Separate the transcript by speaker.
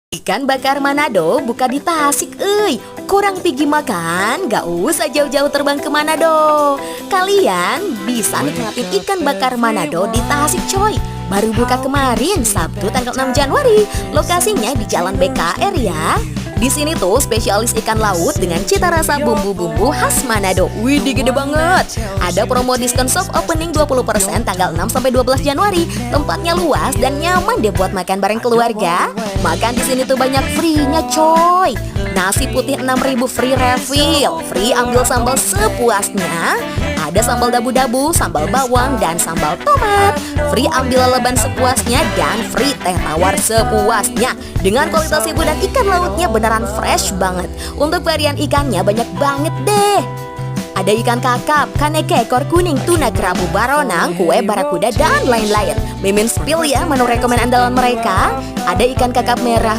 Speaker 1: Ikan bakar Manado buka di Tasik, Kurang pigi makan, gak usah jauh-jauh terbang ke Manado. Kalian bisa nikmatin ikan bakar Manado di Tasik, coy. Baru buka kemarin, Sabtu tanggal 6 Januari. Lokasinya di Jalan BKR ya. Di sini tuh spesialis ikan laut dengan cita rasa bumbu-bumbu khas Manado. Widih, gede banget. Ada promo diskon soft opening 20% tanggal 6 sampai 12 Januari. Tempatnya luas dan nyaman deh buat makan bareng keluarga. Makan di sini tuh banyak free-nya, coy. Nasi putih 6.000 free refill. Free ambil sambal sepuasnya. Ada sambal dabu-dabu, sambal bawang, dan sambal tomat. Free ambil leleban sepuasnya dan free teh tawar sepuasnya. Dengan kualitas ibu dan ikan lautnya beneran fresh banget. Untuk varian ikannya banyak banget deh. Ada ikan kakap, kaneke, ekor kuning, tuna, kerabu, baronang, kue, barakuda, dan lain-lain. Mimin spill ya menu rekomen andalan mereka. Ada ikan kakap merah